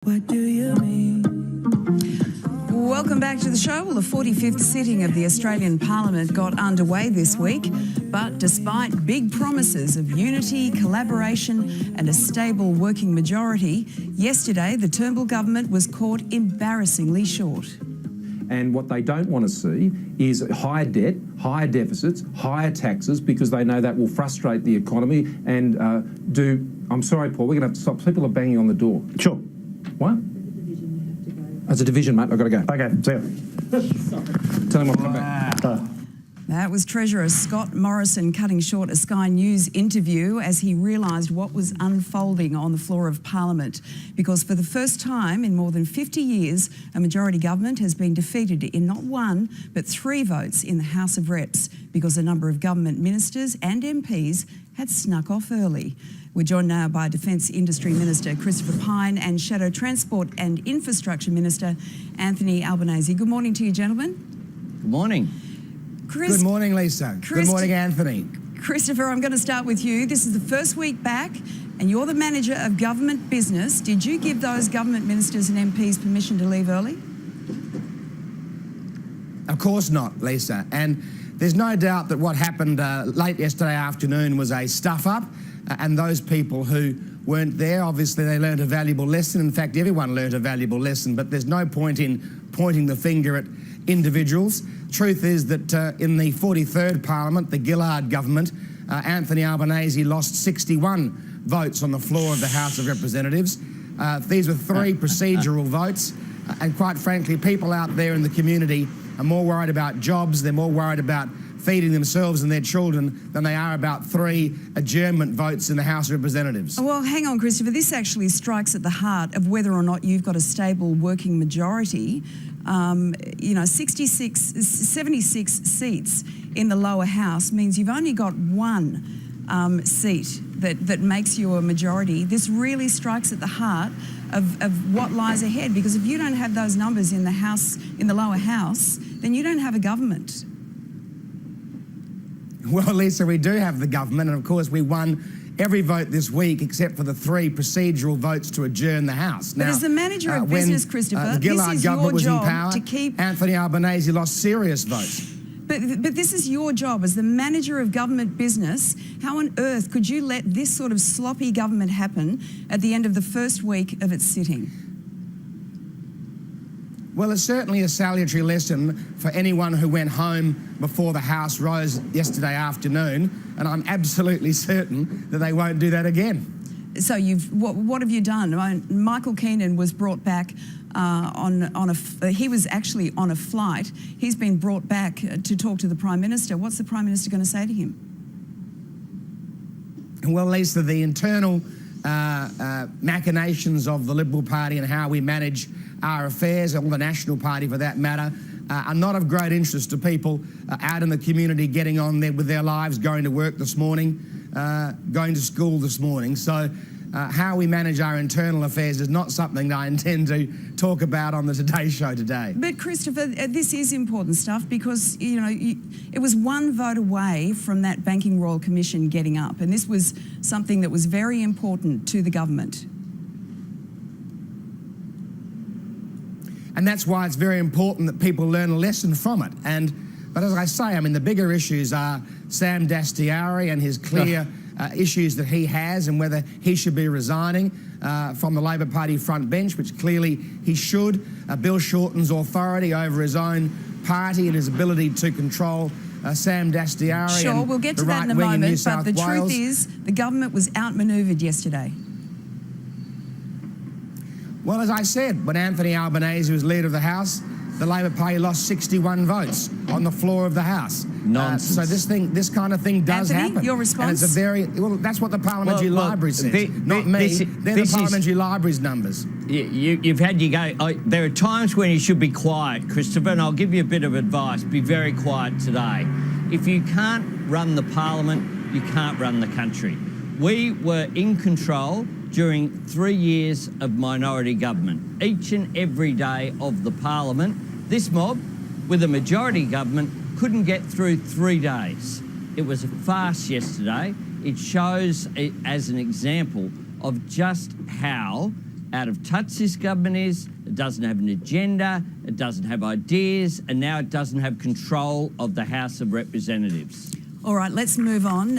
What do you mean? Welcome back to the show. Well, the 45th sitting of the Australian Parliament got underway this week, but despite big promises of unity, collaboration and a stable working majority, yesterday the Turnbull government was caught embarrassingly short. And what they don't want to see is higher debt, higher deficits, higher taxes, because they know that will frustrate the economy and I'm sorry, Paul, we're going to have to stop. People are banging on the door. Sure. What? As a division, mate, I've got to go. Okay, see ya. Tell him I'll come back. That was Treasurer Scott Morrison cutting short a Sky News interview as he realised what was unfolding on the floor of Parliament. Because for the first time in more than 50 years, a majority government has been defeated in not one, but 3 votes in the House of Reps because a number of government ministers and MPs had snuck off early. We're joined now by Defence Industry Minister Christopher Pyne and Shadow Transport and Infrastructure Minister Anthony Albanese. Good morning to you, gentlemen. Good morning. Good morning, Lisa. Good morning, Anthony. Christopher, I'm going to start with you. This is the first week back and you're the manager of government business. Did you give those government ministers and MPs permission to leave early? Of course not, Lisa. And there's no doubt that what happened late yesterday afternoon was a stuff-up. And those people who weren't there, obviously they learned a valuable lesson. In fact, everyone learned a valuable lesson, but there's no point in pointing the finger at individuals. Truth is that in the 43rd Parliament, the Gillard government, Anthony Albanese lost 61 votes on the floor of the House of Representatives. These were 3 procedural votes, and quite frankly, people out there in the community are more worried about jobs, they're more worried about feeding themselves and their children than they are about 3 adjournment votes in the House of Representatives. Well, hang on, Christopher. This actually strikes at the heart of whether or not you've got a stable working majority. 76 seats in the lower house means you've only got 1 seat that makes you a majority. This really strikes at the heart of what lies ahead, because if you don't have those numbers in the house, in the lower house, then you don't have a government. Well, Lisa, we do have the government, and of course we won every vote this week except for the 3 procedural votes to adjourn the House. But as the manager of business, Christopher, this is your job to keep... Anthony Albanese lost serious votes. But this is your job as the manager of government business. How on earth could you let this sort of sloppy government happen at the end of the first week of its sitting? Well, it's certainly a salutary lesson for anyone who went home before the House rose yesterday afternoon, and I'm absolutely certain that they won't do that again. So what have you done? Michael Keenan was brought back he was actually on a flight. He's been brought back to talk to the Prime Minister. What's the Prime Minister going to say to him? Well, Lisa, the internal machinations of the Liberal Party and how we manage our affairs, or the National Party for that matter, are not of great interest to people out in the community getting on there with their lives, going to work this morning, going to school this morning. So how we manage our internal affairs is not something that I intend to talk about on the Today Show today. But Christopher, this is important stuff, because it was 1 vote away from that Banking Royal Commission getting up, and this was something that was very important to the government. And that's why it's very important that people learn a lesson from it. But as I say, I mean, the bigger issues are Sam Dastyari and his clear issues that he has, and whether he should be resigning from the Labor Party front bench, which clearly he should. Bill Shorten's authority over his own party and his ability to control Sam Dastyari. Sure, we'll get to that in a moment, but the truth is the government was outmanoeuvred yesterday. Well, as I said, when Anthony Albanese was leader of the House, the Labor Party lost 61 votes on the floor of the House. Nonsense. So this kind of thing does happen. Your response? And it's well, that's what the Parliamentary Library says, not me. They're the Parliamentary Library's numbers. You've had your go. There are times when you should be quiet, Christopher, and I'll give you a bit of advice. Be very quiet today. If you can't run the Parliament, you can't run the country. We were in control during 3 years of minority government. Each and every day of the Parliament, this mob, with a majority government, couldn't get through 3 days. It was a farce yesterday. It shows it as an example of just how out of touch this government is. It doesn't have an agenda, it doesn't have ideas, and now it doesn't have control of the House of Representatives. All right, let's move on.